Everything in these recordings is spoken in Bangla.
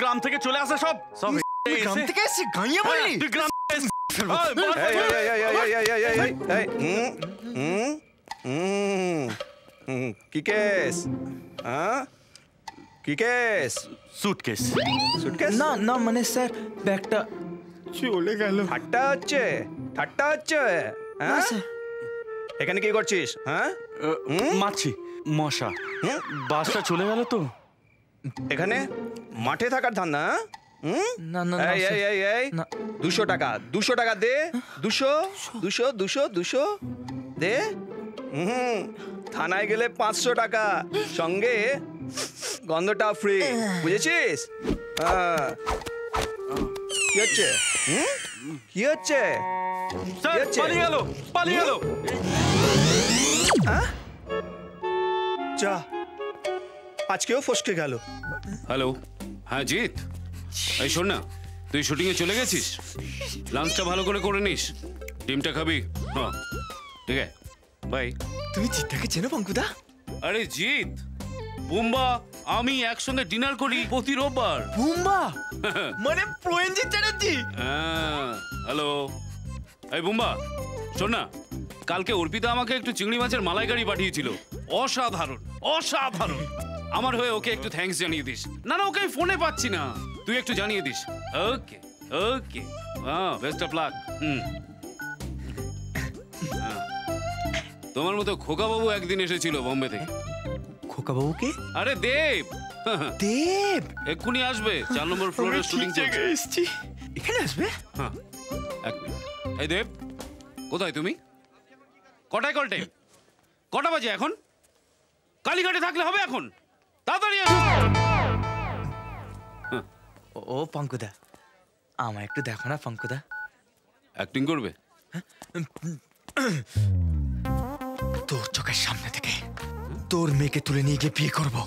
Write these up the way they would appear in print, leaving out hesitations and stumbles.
গ্রাম থেকে চলে আসে সব সব গ্রাম থেকে এসে গাইয়া বললি তুই গ্রাম কি কেস? কি কেস? Suitcase suitcase? না না মানে স্যার ব্যাগটা চলে গেল। ঠাট্টা হচ্ছে? ঠাট্টা হচ্ছে? হ্যাঁ এখানে কি করছিস? হ্যাঁ মাছি মশা বাসটা চলে গেল তো এখানে মাঠে থাকার ধান্দা? না না এই এই এই এই 200 টাকা 200 টাকা দে 200 200 200 200 দে থানায় গেলে 500 টাকা সঙ্গে গন্ধটা ফ্রি বুঝেছিস? কি হচ্ছে? কি হচ্ছে? স্যার পালিয়ে গেল যা আজকেও ফসকে গেল। হ্যালো হ্যাঁ জিৎ এই শোন না তুই শুটিংয়ে চলে গেছিস লাঞ্চটা ভালো করে করে নিস ডিমটা খাবি হ্যাঁ ঠিক আছে বাই। তুমি জিতটাকে চেনো পঙ্কুদা? আরে জিৎ বুম্বা আমি একসঙ্গে ডিনার করি প্রতি রোববার। বুম্বা মানে প্রয়েনজিৎ চ্যাটার্জি? হ্যাঁ হ্যালো এই বুম্বা শোন না কালকে অর্পিতা আমাকে একটু চিংড়ি মাছের মালাইকারি পাঠিয়েছিল অসাধারণ অসাধারণ আমার হয়ে ওকে একটু থ্যাঙ্কস জানিয়ে দিস। না না ওকে আমি ফোনে পাচ্ছি না তুই একটু জানিয়ে দিস। ওকে ওকে হ্যাঁ বেস্ট অফ লাক। তোমার মতো খোকাবাবু একদিন এসেছিল বোম্বে থেকে। খোকাবাবুকে? আরে দেব দেব এক্ষুনি আসবে 4 নম্বর ফ্লোরের শুটিং চলছে। এসেছি এখানে আসবে? হ্যাঁ এক মিনিট এই দেব কোথায় তুমি? কটায় কল টাইম? কটা বাজে এখন? কালীঘাটে থাকলে হবে এখন তাড়াতাড়ি আসো। ও পঙ্কুদা আমায় একটু দেখো না পঙ্কুদা। অ্যাক্টিং করবে? তোর চোখের সামনে থেকে তোর মেয়েকে তুলে নিয়ে গিয়ে বিয়ে করবো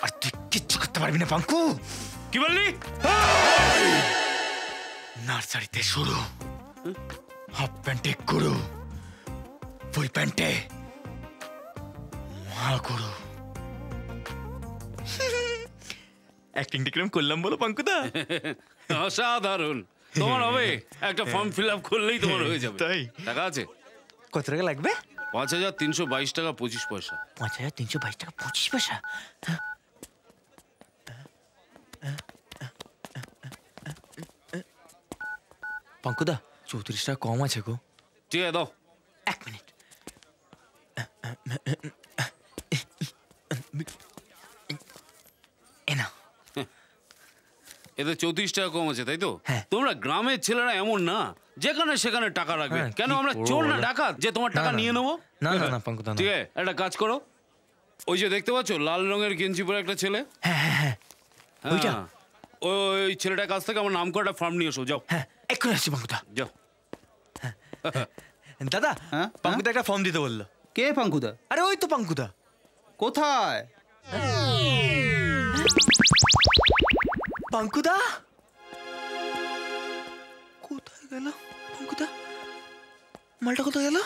আর তুই কিচ্ছু করতে পারবি না পঙ্কু। কি বললি? নার্সারিতে শুরু হাফ প্যান্টে গুরু ফুল প্যান্টে মহাগুরু। অ্যাক্টিংটা কিরম করলাম বলো পঙ্কুদা? অসাধারণ তোমার হবে একটা ফর্ম ফিল আপ করলেই তোমার হয়ে যাবে। তাই? টাকা আছে? কত টাকা লাগবে? 5322 টাকা 25 পয়সা। 5322 টাকা 25 পয়সা? পঙ্কুদা 34 টাকা কম আছে গো। ঠিক আছে দাও। 1 মিনিট। এতে 34 টাকা কম আছে তাই তো? হ্যাঁ। তোমরা গ্রামের ছেলেরা এমন না যেখানে সেখানে টাকা রাখবে। কেন আমরা চোর না ডাকাত যে তোমার টাকা নিয়ে নেবো? না না না পঙ্কুদা না। ঠিক আছে একটা কাজ করো ওই যে দেখতে পাচ্ছ লাল রঙের গেঞ্জি পরে একটা ছেলে হ্যাঁ হ্যাঁ হ্যাঁ ওইটা? ওই ছেলেটার কাছ থেকে আমার নাম করে একটা ফর্ম নিয়ে এসো যাও। হ্যাঁ এক্ষুনি আসছি পঙ্কুদা। যাও। দাদা পঙ্কুদা একটা ফর্ম দিতে বললো। কে পঙ্কুদা? আরে ওই তো পঙ্কুদা। কোথায়? পঙ্কুদা কোথায় গেল? পঙ্কুদা মালটা কোথায় গেল?